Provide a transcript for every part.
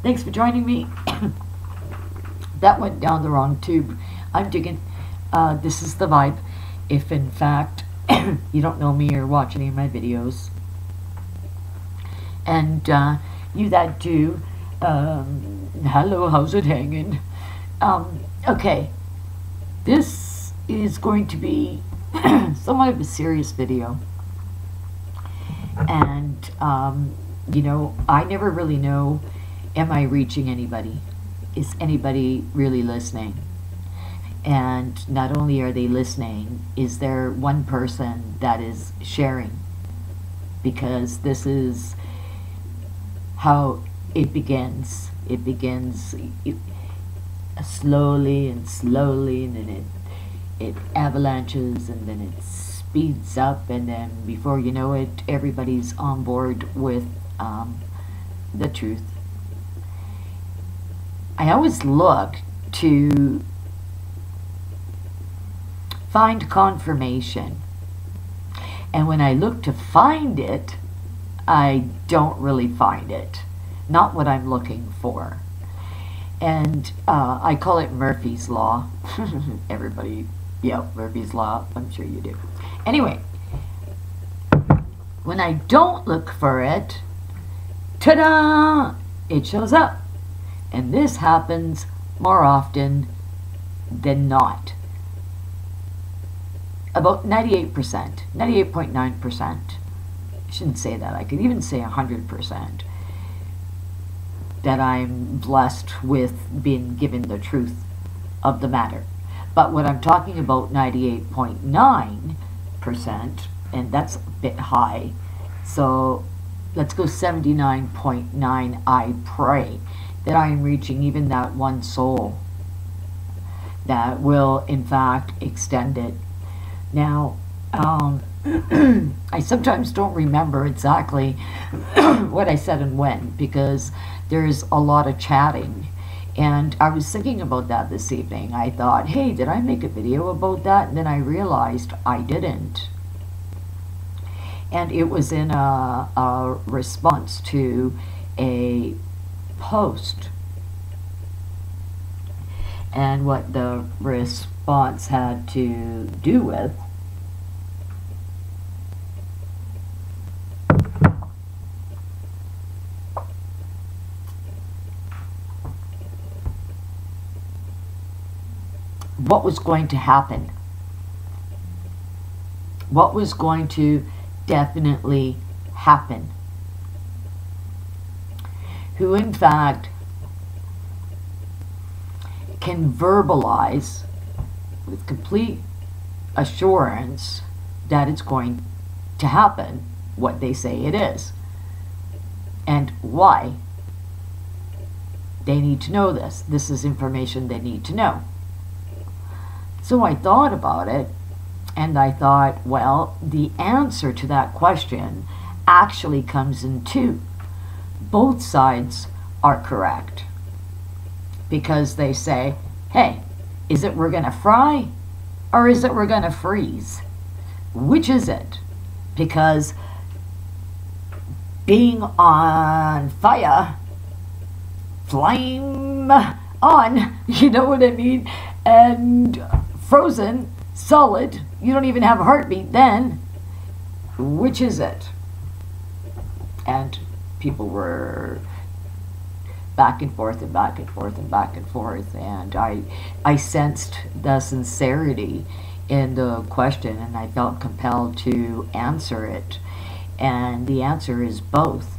Thanks for joining me. That went down the wrong tube. I'm digging. This is the vibe. If in fact you don't know me or watch any of my videos, and you that do, hello, how's it hanging? Okay, this is going to be somewhat of a serious video, and you know, I never really know, am I reaching anybody? Is anybody really listening? And not only are they listening, is there one person that is sharing? Because this is how it begins. It begins slowly and slowly, and then it avalanches, and then it speeds up, and then before you know it, everybody's on board with the truth. I always look to find confirmation, and when I look to find it, I don't really find it, not what I'm looking for. And I call it Murphy's Law. Everybody, yeah, Murphy's Law, I'm sure you do. Anyway, when I don't look for it, ta-da, it shows up. And this happens more often than not. About 98%, 98.9%. I shouldn't say that. I could even say 100% that I'm blessed with being given the truth of the matter. But what I'm talking about, 98.9%, and that's a bit high. So let's go 79.9. I pray that I am reaching even that one soul that will in fact extend it. Now, I sometimes don't remember exactly what I said and when, because there's a lot of chatting. And I was thinking about that this evening. I thought, hey, did I make a video about that? And then I realized I didn't. And it was in a response to a post. And what the response had to do with what was going to happen, what was going to definitely happen, who in fact can verbalize with complete assurance that it's going to happen what they say it is, and why they need to know this. This is information they need to know. So I thought about it, and I thought, well, the answer to that question actually comes in two. Both sides are correct, because they say, hey, is it we're gonna fry, or is it we're gonna freeze? Which is it? Because being on fire, flame on, you know what I mean, and frozen, solid, you don't even have a heartbeat then, which is it? And people were back and forth and back and forth and back and forth, and I sensed the sincerity in the question, and I felt compelled to answer it, and the answer is both.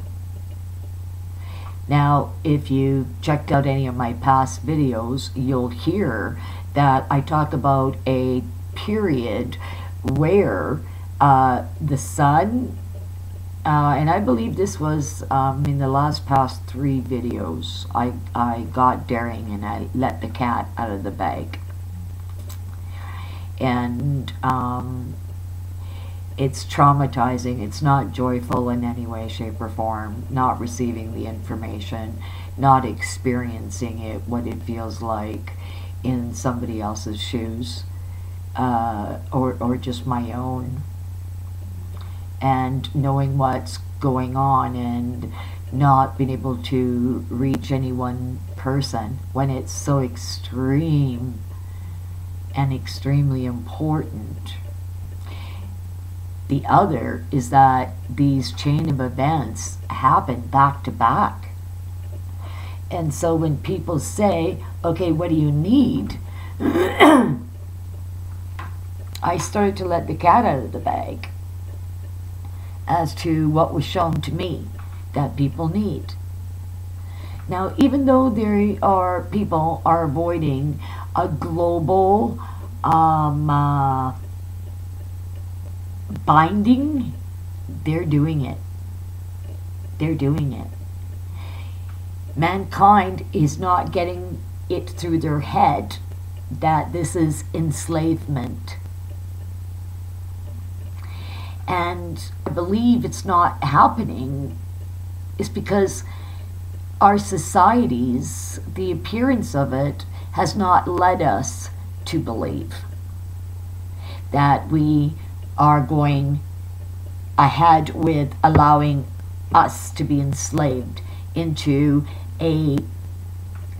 Now, if you checked out any of my past videos, you'll hear that I talk about a period where the sun, and I believe this was in the past 3 videos, I got daring and I let the cat out of the bag. And it's traumatizing. It's not joyful in any way, shape, or form. Not receiving the information, not experiencing it, what it feels like in somebody else's shoes, or just my own. And knowing what's going on and not being able to reach any one person when it's so extreme and extremely important. The other is that these chain of events happen back to back. And so when people say, okay, what do you need? I started to let the cat out of the bag as to what was shown to me that people need. Now, even though there are people are avoiding a global binding, they're doing it. They're doing it. Mankind is not getting it through their head that this is enslavement. And I believe it's not happening is because our societies, the appearance of it, has not led us to believe that we are going ahead with allowing us to be enslaved into a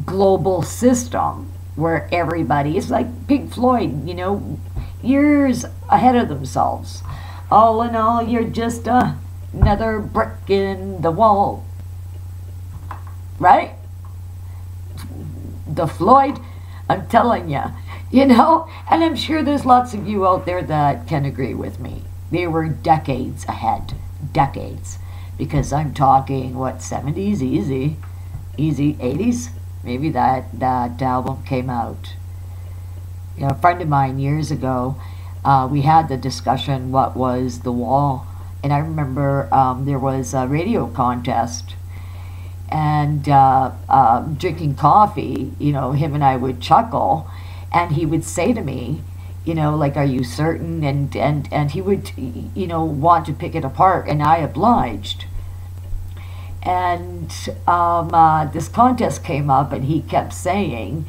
global system where everybody is like Pink Floyd, you know, years ahead of themselves. All in all, you're just another brick in the wall, right? The Floyd, I'm telling you, you know, and I'm sure there's lots of you out there that can agree with me. They were decades ahead, decades, because I'm talking, what, 70s, easy 80s, maybe that album came out. You know, a friend of mine years ago, we had the discussion, what was the wall? And I remember there was a radio contest, and drinking coffee, you know, him and I would chuckle, and he would say to me, you know, like, are you certain? And he would, you know, want to pick it apart, and I obliged. And this contest came up, and he kept saying,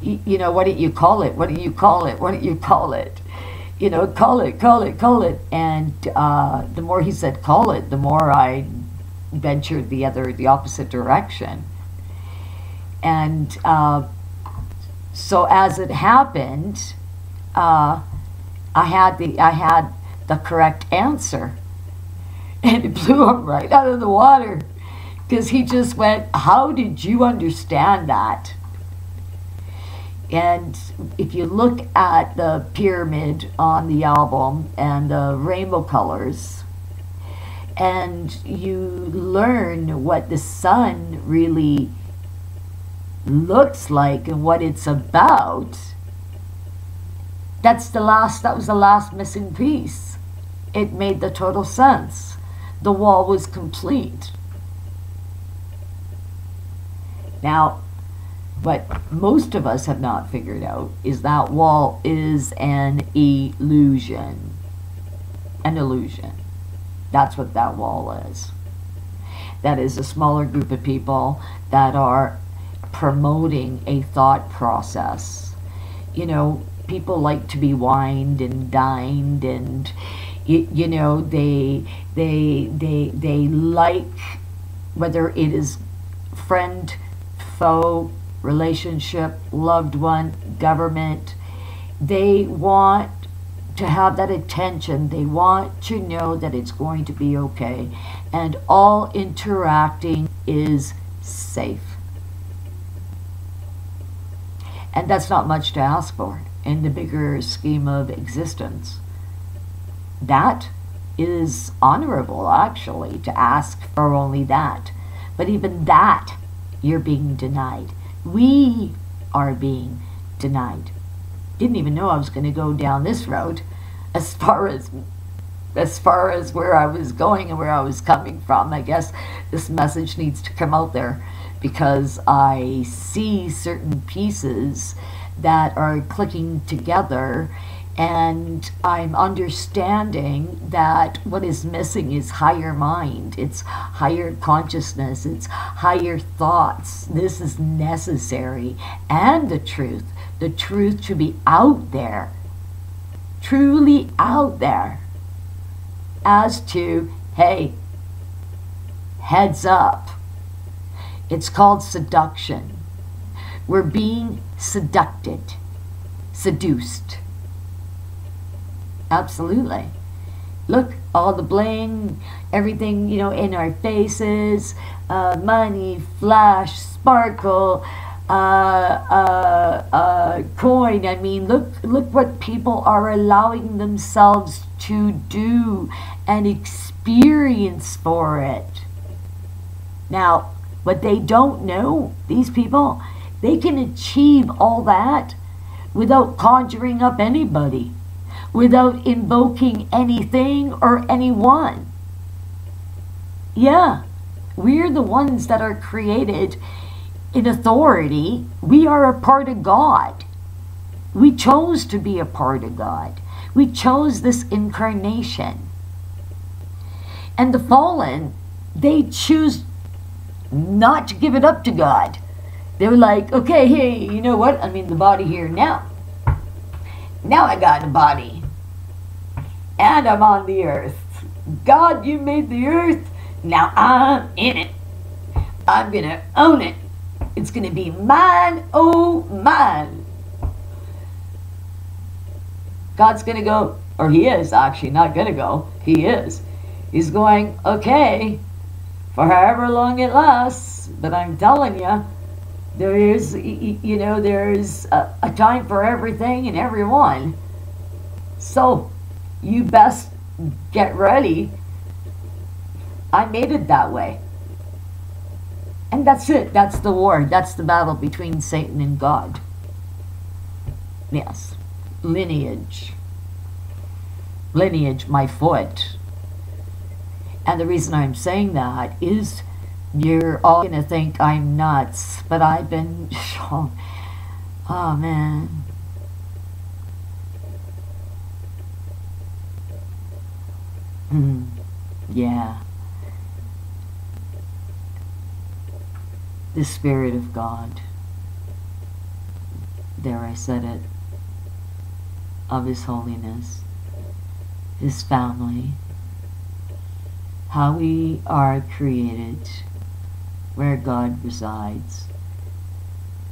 you know, what do you call it? What do you call it? What do you call it? You know, call it, call it, call it. And the more he said call it, the more I ventured the opposite direction. And so as it happened, I had the correct answer, and it blew him right out of the water, because he just went, how did you understand that? And if you look at the pyramid on the album and the rainbow colors, and you learn what the sun really looks like and what it's about, that was the last missing piece. It made the total sense. The wall was complete. Now, what most of us have not figured out is that wall is an illusion. An illusion. That's what that wall is. That is a smaller group of people that are promoting a thought process. You know, people like to be wined and dined, and you know, they like, whether it is friend, foe, relationship, loved one, government, they want to have that attention. They want to know that it's going to be okay, and all interacting is safe. And that's not much to ask for in the bigger scheme of existence. That is honorable, actually, to ask for only that. But even that, you're being denied. We are being denied. Didn't even know I was going to go down this road as far as where I was going and where I was coming from. I guess this message needs to come out there, because I see certain pieces that are clicking together, and I'm understanding that what is missing is higher mind, it's higher consciousness, it's higher thoughts. This is necessary. And the truth should be out there, truly out there, as to, hey, Heads up. It's called seduction. We're being seducted, seduced. Absolutely. Look, all the bling, everything, you know, in our faces, money, flash, sparkle, coin. I mean, look what people are allowing themselves to do and experience for it. Now, what they don't know, these people, they can achieve all that without conjuring up anybody, without invoking anything or anyone. Yeah, we're the ones that are created in authority. We are a part of God. We chose to be a part of God. We chose this incarnation. And the fallen, they choose not to give it up to God. They're like, okay, hey, you know what? I'm in the body here now. Now I got a body. And I'm on the earth. God, you made the earth. Now I'm in it. I'm going to own it. It's going to be mine, oh mine. God's going to go, or he is actually not going to go. He is. He's going, okay, for however long it lasts. But I'm telling you, there is, you know, there's a time for everything and everyone. So you best get ready. I made it that way. And that's it. That's the war. That's the battle between Satan and God. Yes. Lineage. Lineage, my foot. And the reason I'm saying that is you're all going to think I'm nuts. But I've been shown. Oh, man. Yeah. The Spirit of God, there I said it, of His holiness, His family, how we are created, where God resides.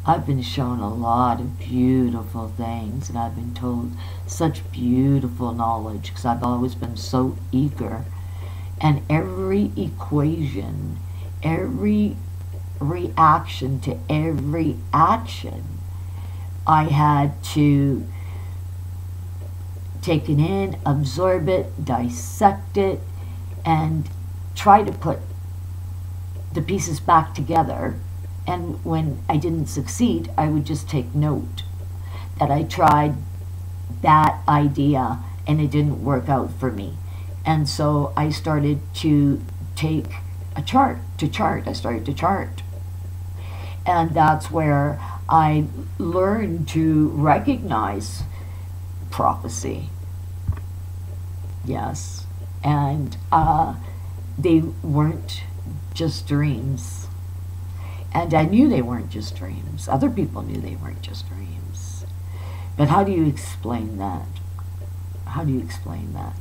I've been shown a lot of beautiful things, and I've been told such beautiful knowledge, because I've always been so eager. And every equation, every reaction to every action, I had to take it in, absorb it, dissect it, and try to put the pieces back together. And when I didn't succeed, I would just take note that I tried that idea and it didn't work out for me. And so I started to take a chart, I started to chart. And that's where I learned to recognize prophecy. Yes. And they weren't just dreams. And I knew they weren't just dreams. Other people knew they weren't just dreams. But how do you explain that? How do you explain that?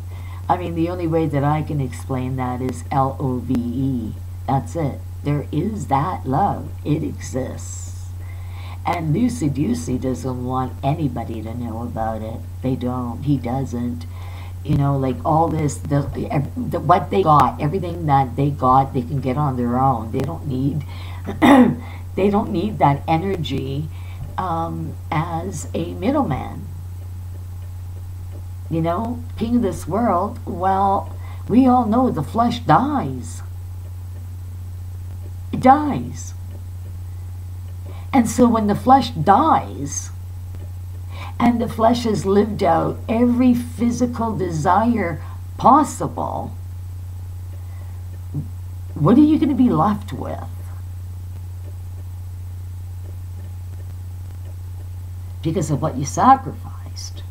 I mean, the only way that I can explain that is L-O-V-E. That's it. There is that love. It exists. And Lucy doesn't want anybody to know about it. They don't. He doesn't. You know, like all this, what they got, everything that they got, they can get on their own. They don't need, they don't need that energy as a middleman. You know, king of this world, well, we all know the flesh dies. It dies. And so when the flesh dies, and the flesh has lived out every physical desire possible, what are you going to be left with? Because of what you sacrificed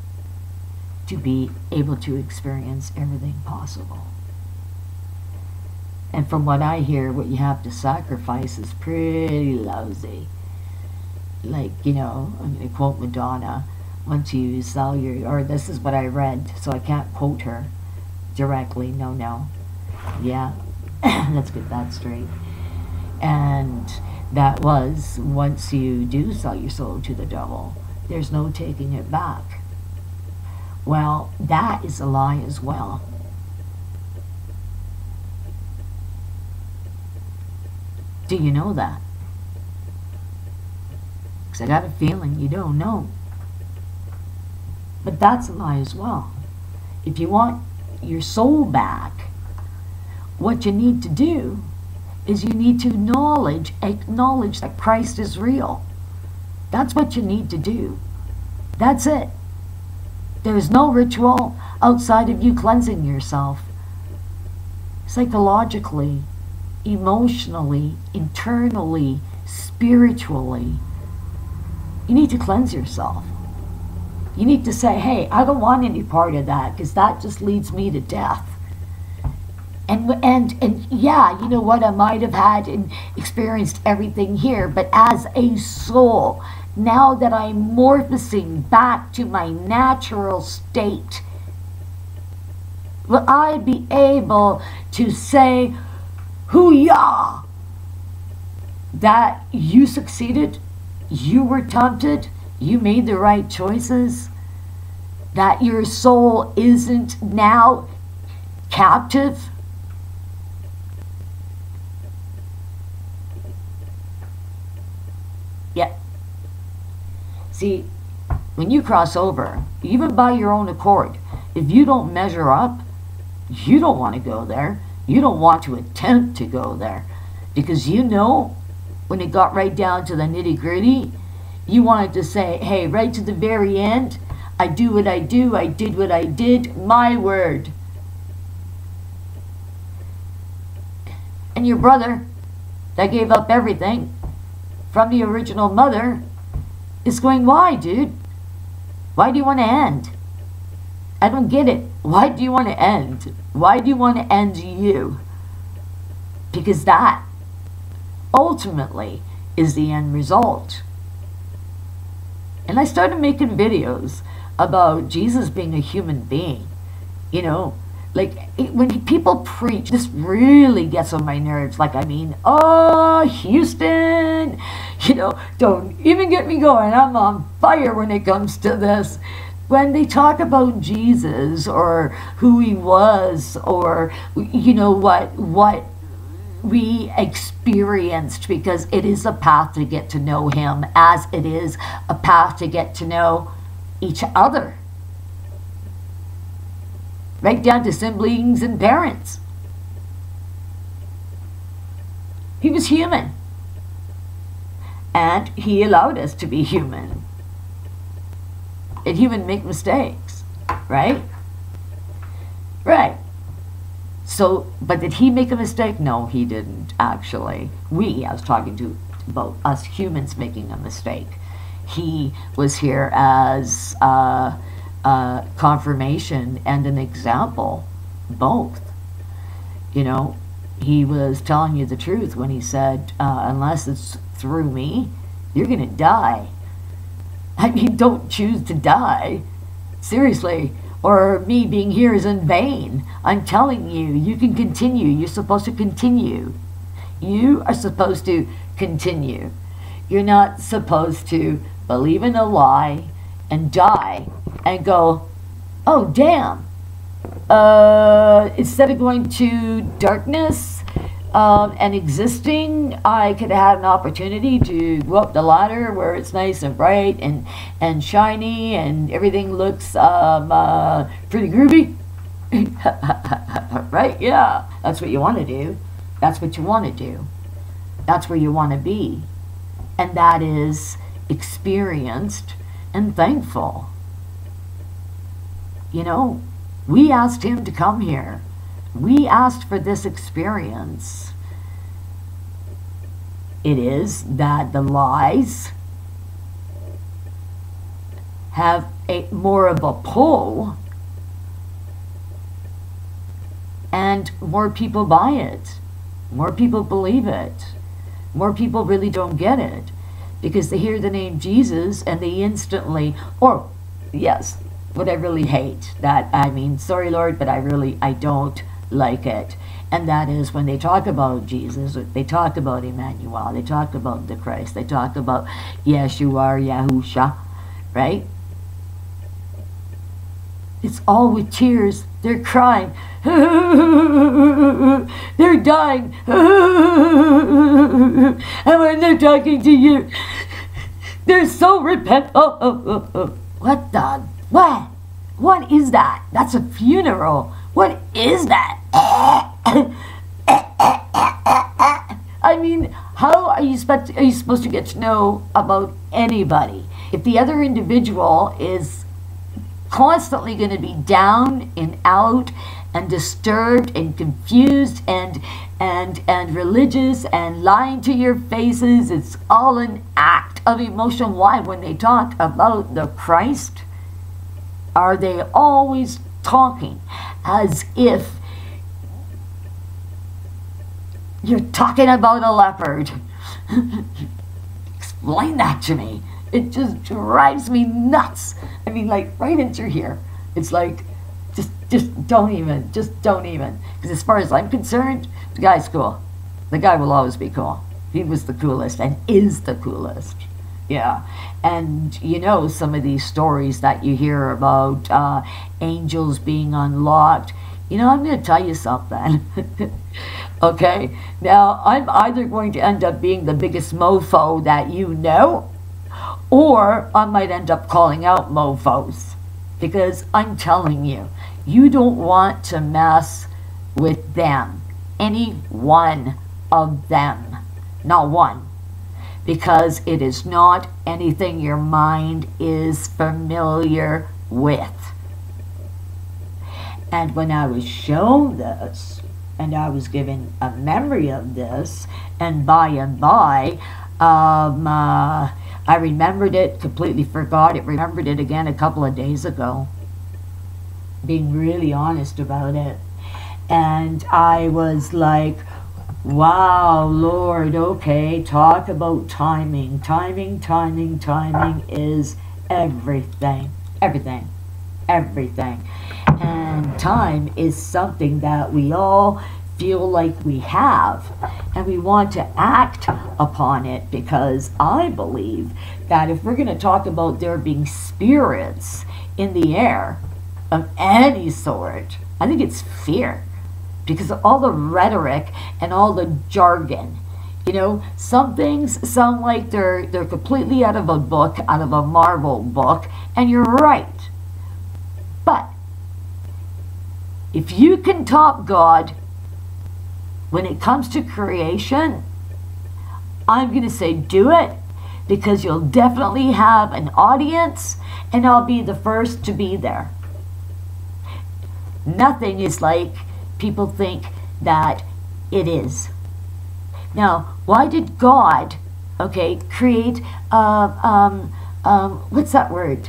to be able to experience everything possible. And from what I hear, what you have to sacrifice is pretty lousy. Like, you know, I'm going to quote Madonna, once you sell your, or this is what I read, so I can't quote her directly, no. Yeah, Let's get that straight. And that was, once you do sell your soul to the devil, there's no taking it back. Well, that is a lie as well. Do you know that? Because I got a feeling you don't know. But that's a lie as well. If you want your soul back, what you need to do is you need to acknowledge that Christ is real. That's what you need to do. That's it. There's no ritual outside of you cleansing yourself. Psychologically, emotionally, internally, spiritually. You need to cleanse yourself. You need to say, hey, I don't want any part of that, because that just leads me to death. And yeah, you know what, I might have had and experienced everything here, but as a soul, now that I'm morphing back to my natural state, will I be able to say, hoo-yah, that you succeeded, you were tempted, you made the right choices, that your soul isn't now captive? Yeah. See, when you cross over, even by your own accord, if you don't measure up, you don't want to go there. You don't want to attempt to go there. Because you know, when it got right down to the nitty-gritty, you wanted to say, hey, right to the very end, I do what I do, I did what I did, my word. And your brother, that gave up everything from the original mother, is going, why, dude? Why do you want to end? I don't get it. Why do you want to end? Why do you want to end you? Because that ultimately is the end result. And I started making videos about Jesus being a human being. You know, like when people preach, this really gets on my nerves. Like, I mean, oh, Houston, you know, don't even get me going. I'm on fire when it comes to this. When they talk about Jesus or who he was, or, you know, what we experienced, because it is a path to get to know him, as it is a path to get to know each other, right down to siblings and parents. He was human, and he allowed us to be human, and human make mistakes, right? Right. So, but did he make a mistake? No, he didn't, actually. I was talking to about us humans making a mistake. He was here as confirmation and an example, both. You know, he was telling you the truth when he said, unless it's through me, you're going to die. I mean, don't choose to die. Seriously. Or me being here is in vain. I'm telling you, you can continue. You're supposed to continue. You are supposed to continue. You're not supposed to believe in a lie and die and go, oh, damn. Instead of going to darkness and existing, I could have had an opportunity to go up the ladder where it's nice and bright and shiny and everything looks pretty groovy. Right? Yeah. That's what you want to do. That's what you want to do. That's where you want to be. And that is experienced and thankful. You know, we asked him to come here. We asked for this experience. It is that the lies have more of a pull, and more people buy it. More people believe it. More people really don't get it, because they hear the name Jesus and they instantly, or yes, what I really hate, that, I mean, sorry Lord, but I don't like it. And that is when they talk about Jesus, they talk about Emmanuel, they talk about the Christ, they talk about Yeshua, Yahusha, right? It's all with tears. They're crying. They're dying. And when they're talking to you, they're so repentful. What the? What? What is that? That's a funeral. What is that? I mean, how are you supposed to get to know about anybody if the other individual is constantly going to be down and out and disturbed and confused and religious and lying to your faces? It's all an act of emotion. Why, when they talk about the Christ, are they always talking as if you're talking about a leopard? Explain that to me. It just drives me nuts. I mean, like, right into here. It's like, just don't even. Because as far as I'm concerned, the guy's cool. The guy will always be cool. He was the coolest and is the coolest. Yeah. And, you know, some of these stories that you hear about angels being unlocked. You know, I'm going to tell you something. Okay? Now, I'm either going to end up being the biggest mofo that you know, or I might end up calling out mofos. Because I'm telling you, you don't want to mess with them. Any one of them. Not one. Because it is not anything your mind is familiar with. And when I was shown this, and I was given a memory of this, and by, I remembered it, completely forgot it, remembered it again a couple of days ago, being really honest about it. And I was like, wow, Lord, okay, talk about timing. Timing is everything. Everything. And time is something that we all feel like we have, and we want to act upon it, because I believe that if we're going to talk about there being spirits in the air of any sort, I think it's fear. Because of all the rhetoric and all the jargon. You know, some things sound like they're completely out of a book, out of a Marvel book, and you're right. But if you can top God when it comes to creation, I'm going to say do it, because you'll definitely have an audience, and I'll be the first to be there. Nothing is like people think that it is. Now, why did God, okay, create, what's that word?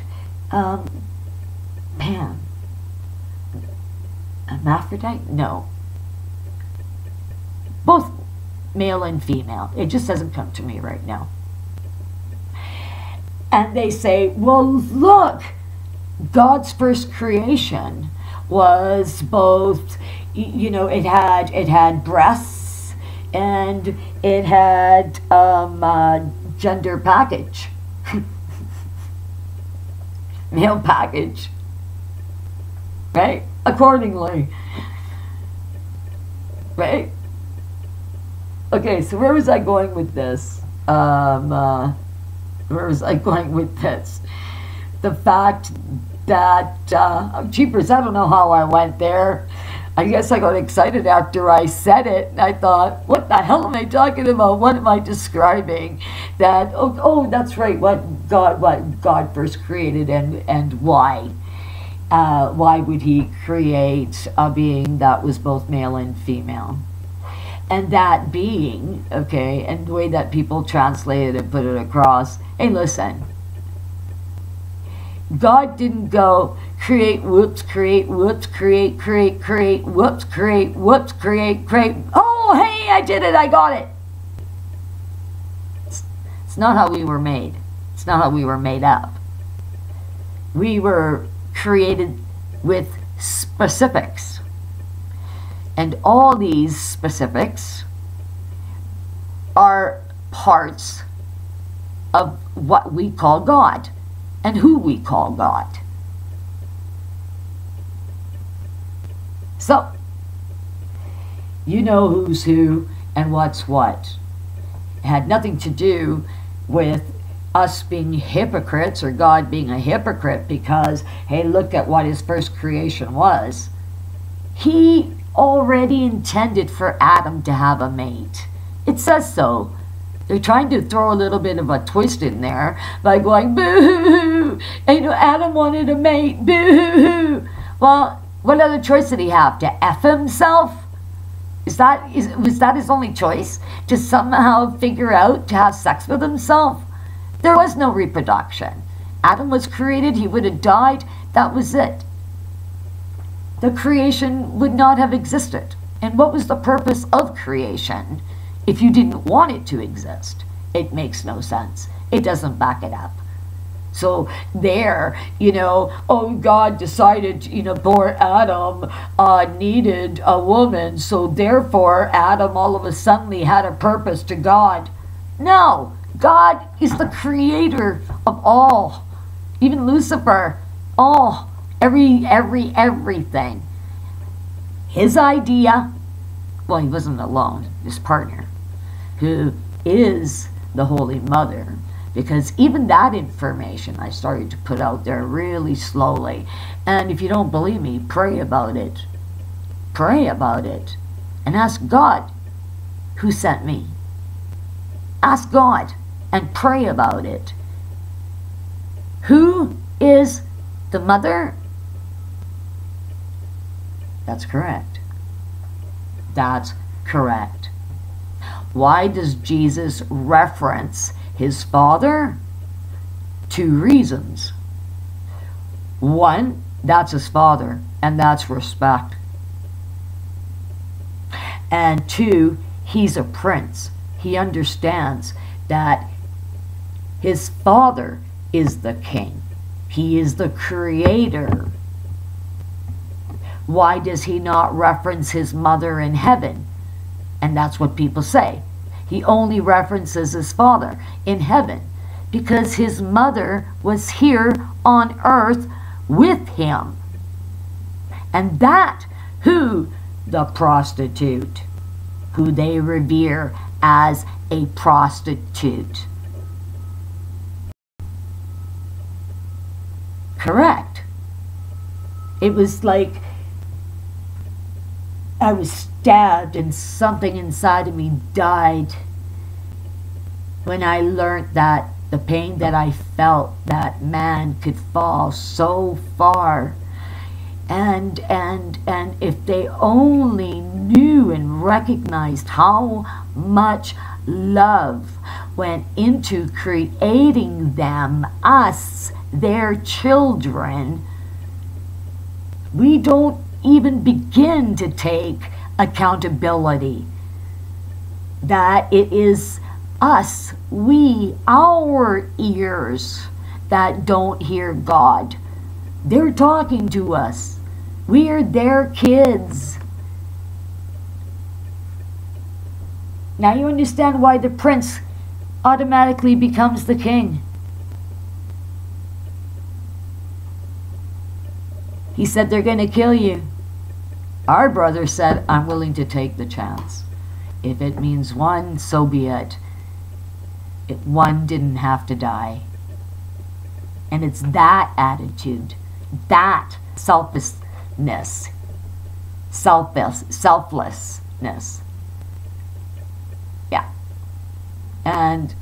Man. Hermaphrodite? No. Both male and female. It just doesn't come to me right now. And they say, well, look, God's first creation was both, you know, it had breasts and it had gender package, male package, right? Accordingly, right? Okay, so where was I going with this? Where was I going with this? The fact that, jeepers, I don't know how I went there. I guess I got excited after I said it. And I thought, what the hell am I talking about? What am I describing? That, oh, that's right, what God first created and why. Why would he create a being that was both male and female? And that being, okay, and the way that people translate it and put it across, hey, listen, God didn't go create, whoops, create, whoops, create, whoops, create, whoops, create. Oh, hey, I did it, I got it. It's not how we were made. It's not how we were made up. We were created with specifics. And all these specifics are parts of what we call God and who we call God. So, you know who's who and what's what. It had nothing to do with us being hypocrites or God being a hypocrite because, hey, look at what his first creation was. He already intended for Adam to have a mate. It says so. They're trying to throw a little bit of a twist in there by going, boo-hoo-hoo, and Adam wanted a mate, boo-hoo-hoo. Well, what other choice did he have? To F himself? Was that his only choice? To somehow figure out to have sex with himself? There was no reproduction. Adam was created, he would have died, that was it. The creation would not have existed. And what was the purpose of creation if you didn't want it to exist? It makes no sense. It doesn't back it up. So there, oh, God decided, poor Adam needed a woman, so therefore Adam all of a sudden had a purpose to God. No, God is the creator of all, even Lucifer, all, everything. His idea, well, he wasn't alone, his partner, who is the Holy Mother. Because even that information I started to put out there really slowly. And if you don't believe me, pray about it. Pray about it. And ask God who sent me. Ask God and pray about it. Who is the mother? That's correct. That's correct. Why does Jesus reference his Father? 2 reasons. 1, that's his Father, and that's respect. And 2, he's a prince. He understands that his Father is the king. He is the creator. Why does he not reference his mother in heaven? And that's what people say. He only references his Father in heaven because his mother was here on earth with him. And that who the prostitute, who they revere as a prostitute. Correct. It was like I was stabbed and something inside of me died when I learned that the pain that I felt, that man could fall so far. And if they only knew and recognized how much love went into creating them, us, their children, we don't even begin to take accountability that it is us, we, our ears that don't hear God. They're talking to us. We are their kids. Now you understand why the prince automatically becomes the king. He said, they're going to kill you. Our brother said, I'm willing to take the chance. If it means one, so be it. One didn't have to die. And it's that attitude, that selflessness, yeah. And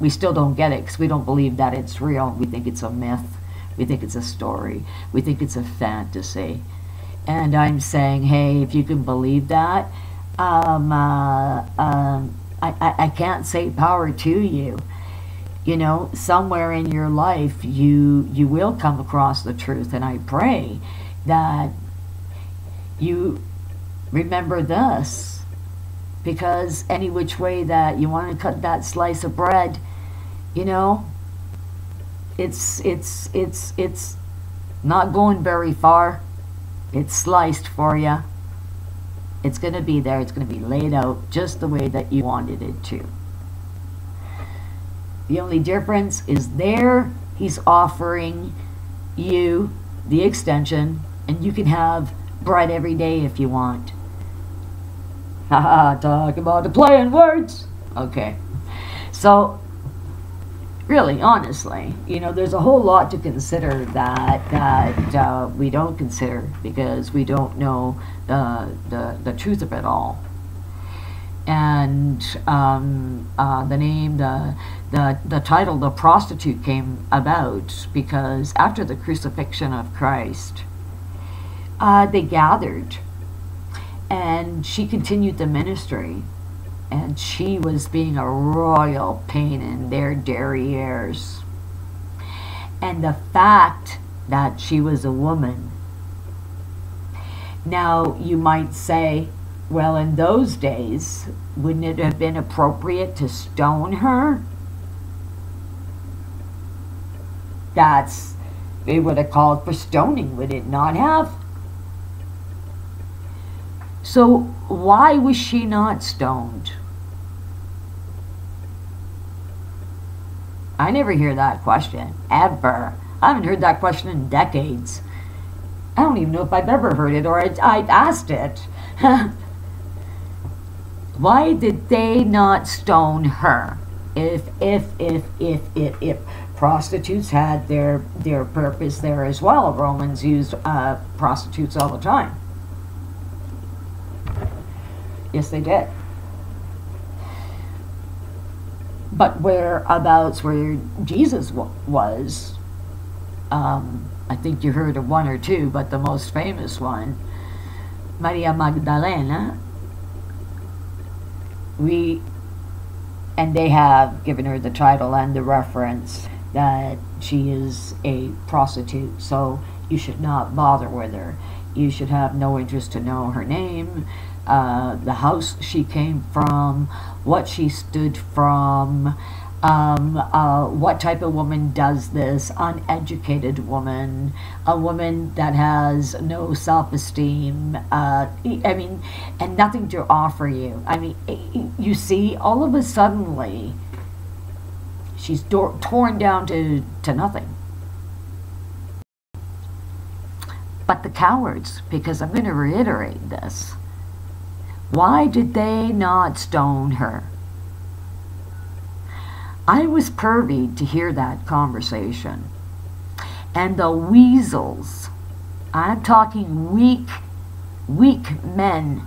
we still don't get it because we don't believe that it's real. We think it's a myth. We think it's a story. We think it's a fantasy. And I'm saying, hey, if you can believe that, I can't say power to you. You know, somewhere in your life, you will come across the truth. And I pray that you remember this, because any which way that you want to cut that slice of bread, you know, it's not going very far. It's sliced for you. It's going to be there. It's going to be laid out just the way that you wanted it to. The only difference is there he's offering you the extension, and you can have bread every day if you want. Haha, talk about the play on words. Okay. So, really, honestly, you know, there's a whole lot to consider that we don't consider because we don't know the truth of it all. And the name, the title, The Prostitute, came about because after the crucifixion of Christ, they gathered, and she continued the ministry, and she was being a royal pain in their derrieres. And the fact that she was a woman. Now, you might say, well, in those days, wouldn't it have been appropriate to stone her? They would have called for stoning, would it not have? So why was she not stoned? I never hear that question, ever. I haven't heard that question in decades. I don't even know if I've ever heard it or I've asked it. Why did they not stone her? If prostitutes had their purpose there as well. Romans used prostitutes all the time. Yes, they did. But whereabouts where Jesus was, I think you heard of one or two, but the most famous one, Maria Magdalena, and they have given her the title and the reference that she is a prostitute, so you should not bother with her. You should have no interest to know her name, the house she came from, what she stood from, what type of woman does this, uneducated woman, a woman that has no self-esteem, I mean, and nothing to offer you. I mean, you see, all of a sudden, she's torn down to nothing. But the cowards, because I'm going to reiterate this, why did they not stone her? I was privy to hear that conversation. And the weasels, I'm talking weak men,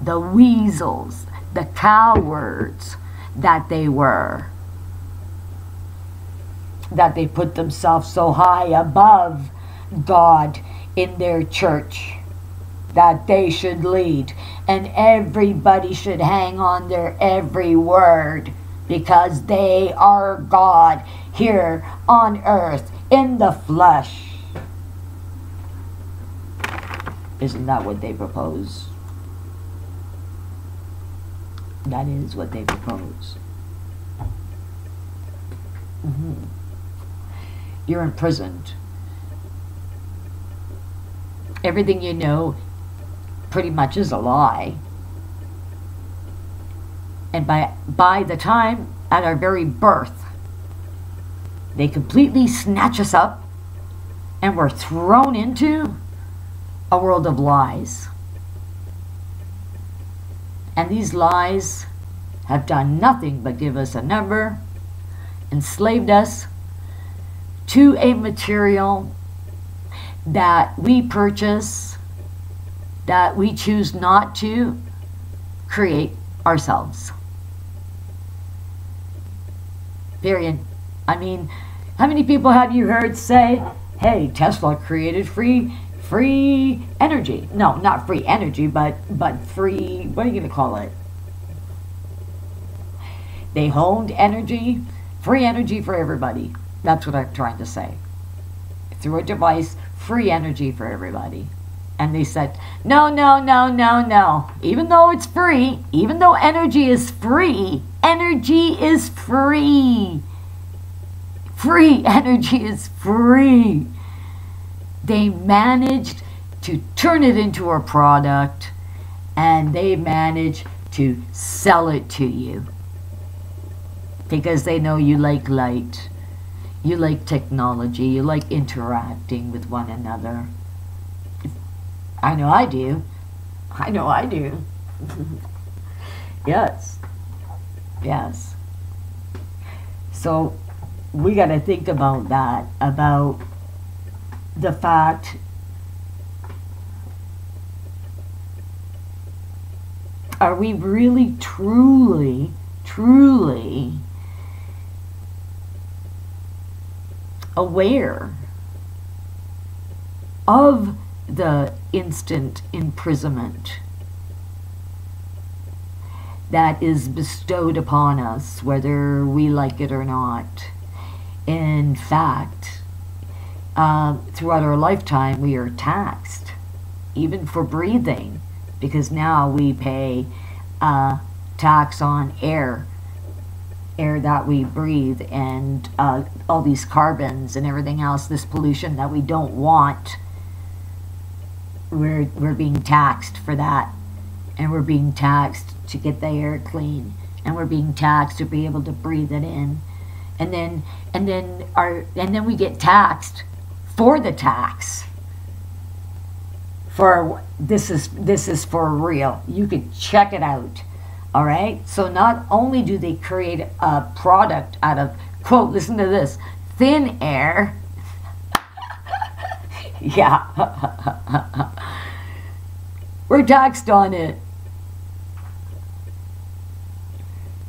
the weasels, the cowards that they were, that they put themselves so high above God in their church that they should lead, and everybody should hang on their every word because they are God here on earth in the flesh. Isn't that what they propose? That is what they propose. You're imprisoned. Everything you know pretty much is a lie. And by the time at our very birth, they completely snatch us up and we're thrown into a world of lies. And these lies have done nothing but give us a number, enslaved us to a material that we purchase, that we choose not to create ourselves. Period. I mean, how many people have you heard say, hey, Tesla created free energy? No, not free energy, but free, what are you going to call it? They honed energy, free energy for everybody. That's what I'm trying to say. Through a device, free energy for everybody. And they said, no, no, no, no, no. Even though it's free, even though energy is free, energy is free. Free energy is free. They managed to turn it into a product and they manage to sell it to you because they know you like light, you like technology, you like interacting with one another. I know I do. I know I do. Yes. Yes. So we got to think about that, about the fact, are we really truly aware of the instant imprisonment that is bestowed upon us, whether we like it or not? In fact, throughout our lifetime, we are taxed, even for breathing, because now we pay tax on air that we breathe, and all these carbons and everything else, this pollution that we don't want. We're being taxed for that, and we're being taxed to get the air clean, and we're being taxed to be able to breathe it in, and then we get taxed for the tax. For this is for real. You could check it out. All right. So not only do they create a product out of, quote, listen to this, thin air. Yeah. We're taxed on it.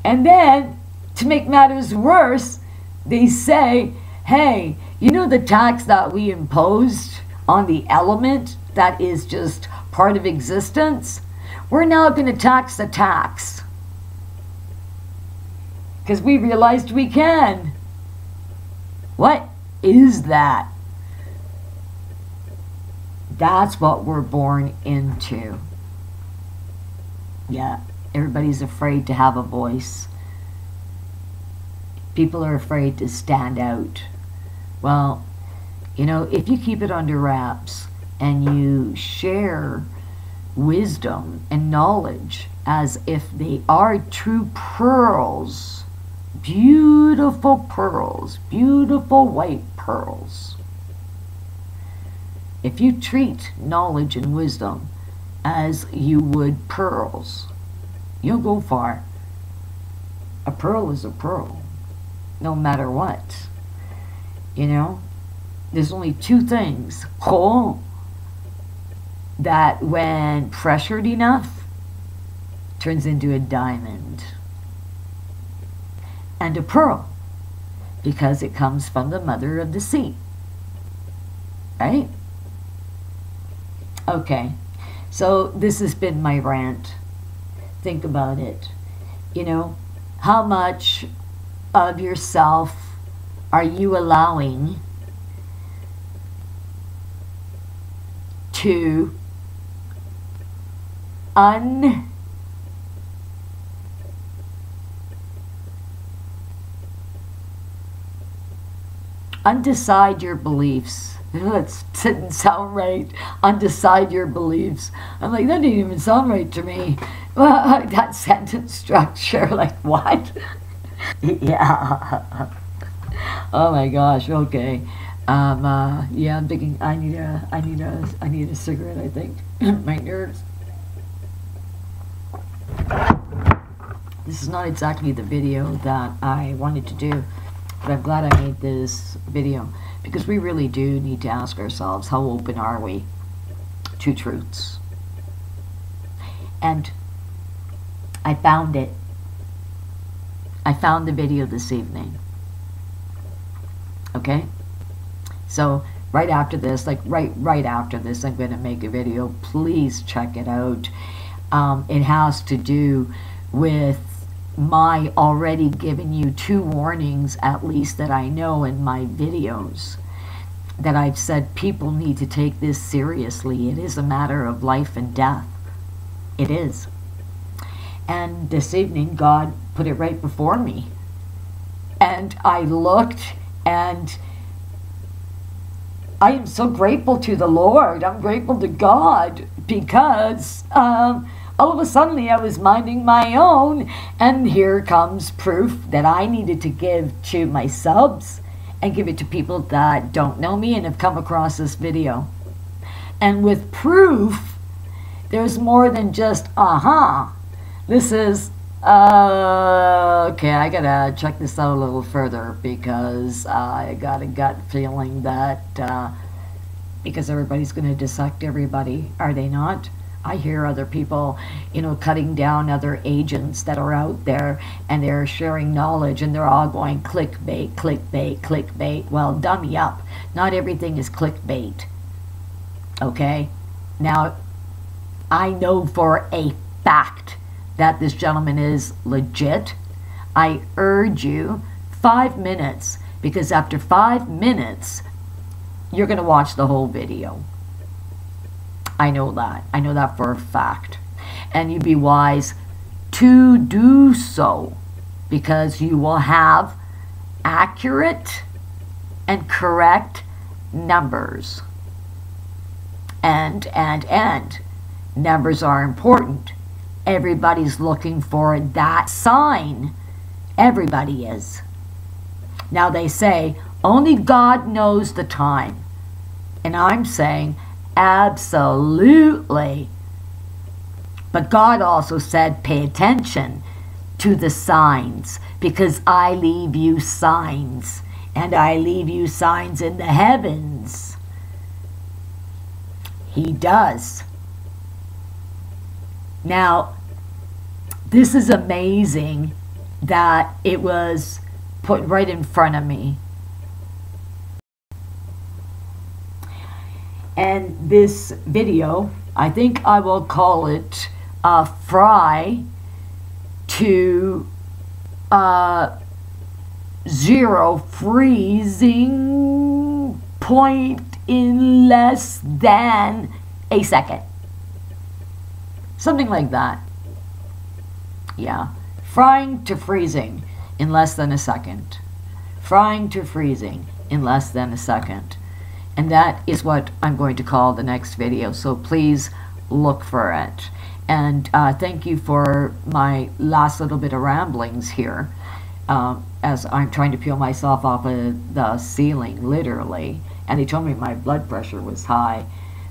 And then, to make matters worse, they say, hey, you know the tax that we imposed on the element that is just part of existence? We're now going to tax the tax. Because we realized we can. What is that? That's what we're born into. Yeah, everybody's afraid to have a voice. People are afraid to stand out. Well, you know, if you keep it under wraps and you share wisdom and knowledge as if they are true pearls, beautiful white pearls. If you treat knowledge and wisdom as you would pearls, you'll go far. A pearl is a pearl, no matter what. You know, there's only two things. Coal, that when pressured enough, turns into a diamond. And a pearl, because it comes from the mother of the sea. Right? Okay, so this has been my rant. Think about it. You know, how much of yourself are you allowing to undecide your beliefs? That didn't sound right. Undecide your beliefs. I'm like, that didn't even sound right to me. Well, that sentence structure, like what? Yeah. Oh my gosh. Okay. Yeah, I'm thinking I need a cigarette, I think. My nerves. This is not exactly the video that I wanted to do, but I'm glad I made this video, because we really do need to ask ourselves, how open are we to truths? And I found it. I found the video this evening. Okay? So right after this, like right after this, I'm going to make a video. Please check it out. It has to do with my already giving you 2 warnings, at least, that I know in my videos, that I've said people need to take this seriously. It is a matter of life and death. It is. And this evening, God put it right before me. And I looked, and I am so grateful to the Lord. I'm grateful to God, because all of a sudden I was minding my own, and here comes proof that I needed to give to my subs and give it to people that don't know me and have come across this video. And with proof, there's more than just, this is, okay, I gotta check this out a little further, because I got a gut feeling that, because everybody's going to dissect everybody, are they not? I hear other people, cutting down other agents that are out there, and they're sharing knowledge, and they're all going clickbait, clickbait, clickbait. Well, dummy up. Not everything is clickbait. Okay? Now, I know for a fact that this gentleman is legit. I urge you, 5 minutes, because after 5 minutes, you're going to watch the whole video. I know that. I know that for a fact. And you'd be wise to do so, because you will have accurate and correct numbers. And numbers are important. Everybody's looking for that sign. Everybody is. Now they say, only God knows the time. And I'm saying, absolutely. But God also said, pay attention to the signs, because I leave you signs, and I leave you signs in the heavens. He does. Now, this is amazing that it was put right in front of me. And this video, I think I will call it Fry to 0 freezing point in less than a second. Something like that. Yeah. Frying to freezing in less than a second. Frying to freezing in less than a second. And that is what I'm going to call the next video. So please look for it. And thank you for my last little bit of ramblings here. As I'm trying to peel myself off of the ceiling, literally. And they told me my blood pressure was high.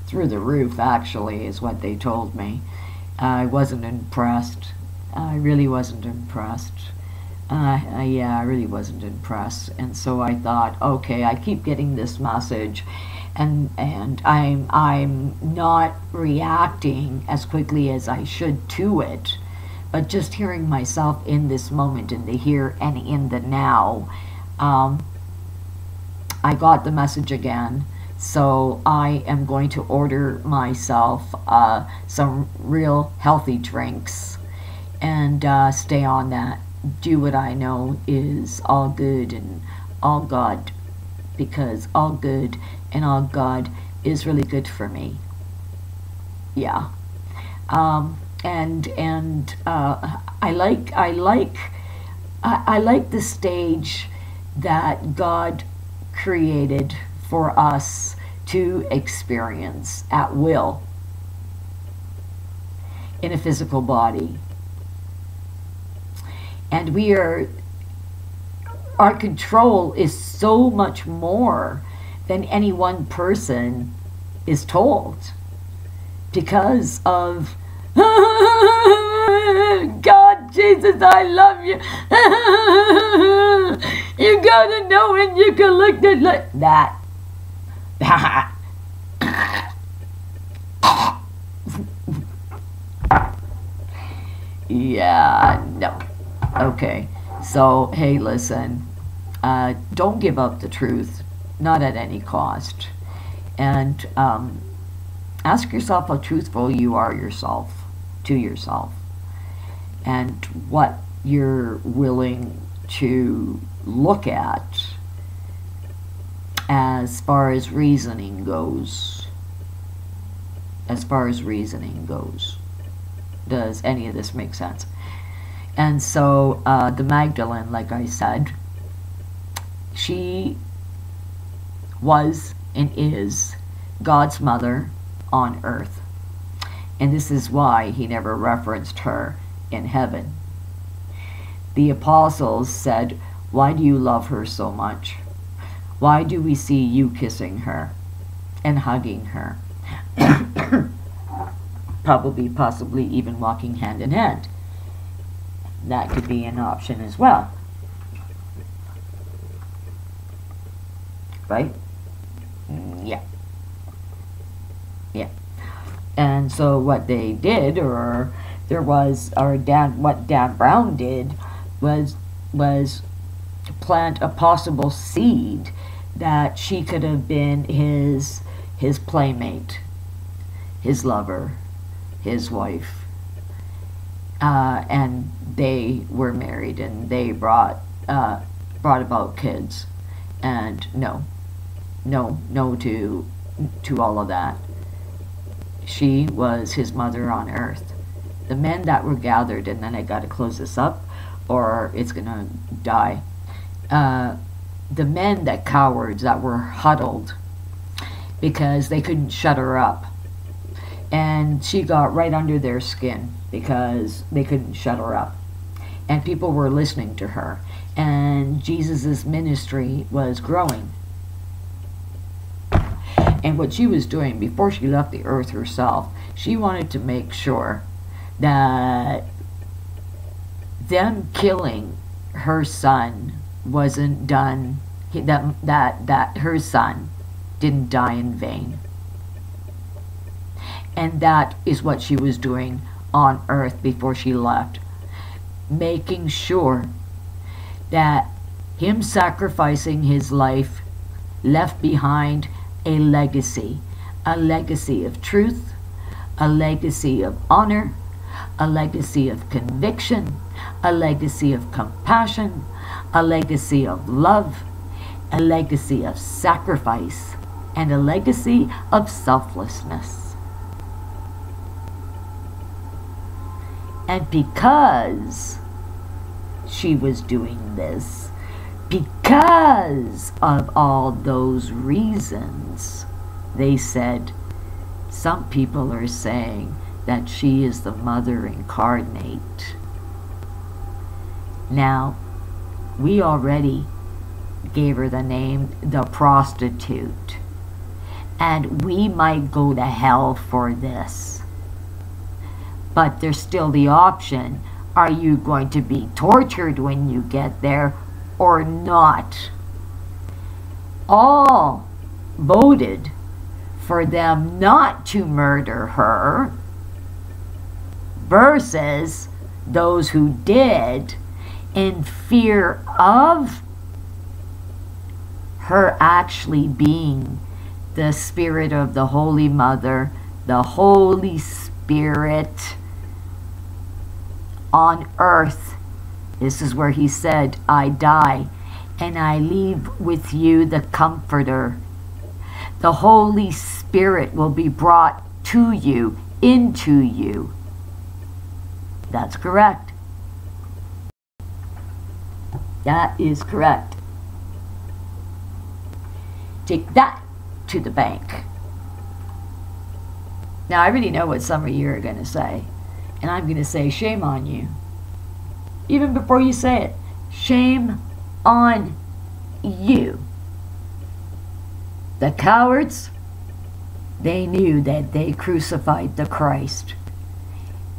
Through the roof, actually, is what they told me. I wasn't impressed. I really wasn't impressed. Yeah, I really wasn't impressed. And so I thought, okay, I keep getting this message, and I'm not reacting as quickly as I should to it, but just hearing myself in this moment, in the here and in the now, I got the message again. So I am going to order myself some real healthy drinks and stay on that. Do what I know is all good and all God, because all good and all God is really good for me. Yeah. I like the stage that God created for us to experience at will in a physical body. And our control is so much more than any one person is told, because of God, Jesus, I love you. You gotta know when you can look at that. Yeah, no. Okay, so hey, listen, don't give up the truth, not at any cost. And ask yourself how truthful you are to yourself, and what you're willing to look at as far as reasoning goes. As far as reasoning goes. Does any of this make sense? And so the Magdalene, like I said, she was and is God's mother on earth. And this is why he never referenced her in heaven. The apostles said, "Why do you love her so much? Why do we see you kissing her and hugging her?" Probably, possibly even walking hand in hand. That could be an option as well. Right? Yeah. Yeah. And so what they did, or what Dan Brown did, was to plant a possible seed that she could have been his playmate, his lover, his wife, and they were married, and they brought about kids, and no to all of that. She was his mother on earth. The men that were gathered, and then I got to close this up, or it's gonna die. The men, that cowards that were huddled because they couldn't shut her up, and she got right under their skin because they couldn't shut her up, and people were listening to her, and Jesus's ministry was growing. And what she was doing before she left the earth herself, she wanted to make sure that them killing her son wasn't done, that her son didn't die in vain. And that is what she was doing on earth before she left, making sure that him sacrificing his life left behind a legacy of truth, a legacy of honor, a legacy of conviction, a legacy of compassion, a legacy of love, a legacy of sacrifice, and a legacy of selflessness. And because she was doing this, because of all those reasons, they said, some people are saying that she is the mother incarnate. Now, we already gave her the name the prostitute, and we might go to hell for this. But there's still the option, are you going to be tortured when you get there or not? All voted for them not to murder her versus those who did, in fear of her actually being the spirit of the Holy Mother, the Holy Spirit on earth. This is where he said, I die and I leave with you the Comforter. The Holy Spirit will be brought to you, into you. That's correct. That is correct. Take that to the bank. Now, I already know what some of you are going to say. And I'm going to say, shame on you. Even before you say it, shame on you. The cowards, they knew that they crucified the Christ.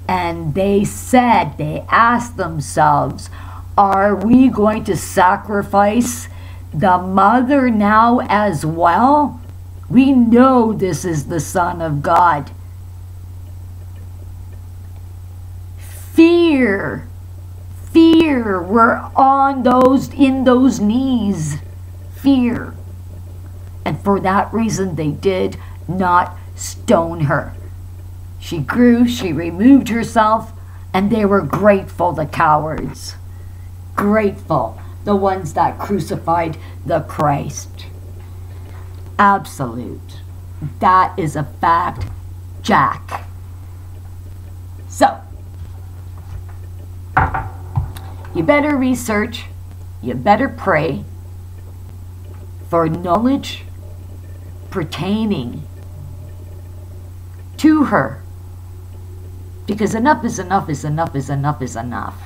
And they said, they asked themselves, are we going to sacrifice the mother now as well? We know this is the Son of God. Fear were in those knees. Fear. And for that reason, they did not stone her. She grew, she removed herself, and they were grateful, the cowards. Grateful, the ones that crucified the Christ. Absolute. That is a fact, Jack. So, you better research, you better pray for knowledge pertaining to her Because enough is enough is enough is enough is enough.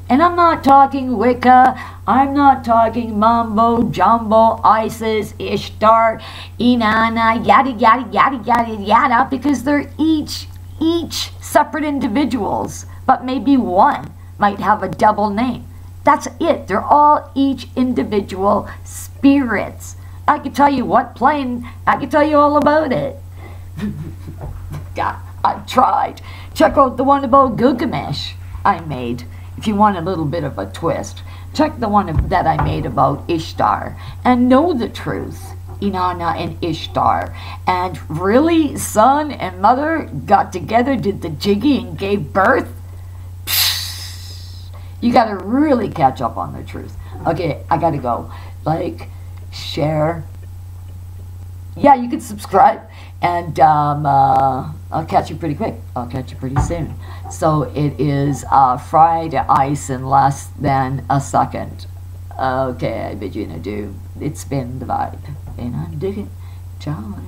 And I'm not talking Wicca, I'm not talking Mambo, Jumbo, Isis, Ishtar, Inanna, yada yada yada yada yada, because they're each separate individuals, but maybe one might have a double name. That's it. They're all each individual spirits. I could tell you what plane, I could tell you all about it. God, I've tried. Check out the one about Gilgamesh I made. If you want a little bit of a twist, check the one that I made about Ishtar and know the truth. Inanna and Ishtar. And really, son and mother got together, did the jiggy, and gave birth. You got to really catch up on the truth. Okay, I got to go. Like, share. Yeah, you can subscribe. And I'll catch you pretty quick. I'll catch you pretty soon. So it is fried ice in less than a second. Okay, I bid you an adieu. It's been the vibe. And I'm digging. Ciao.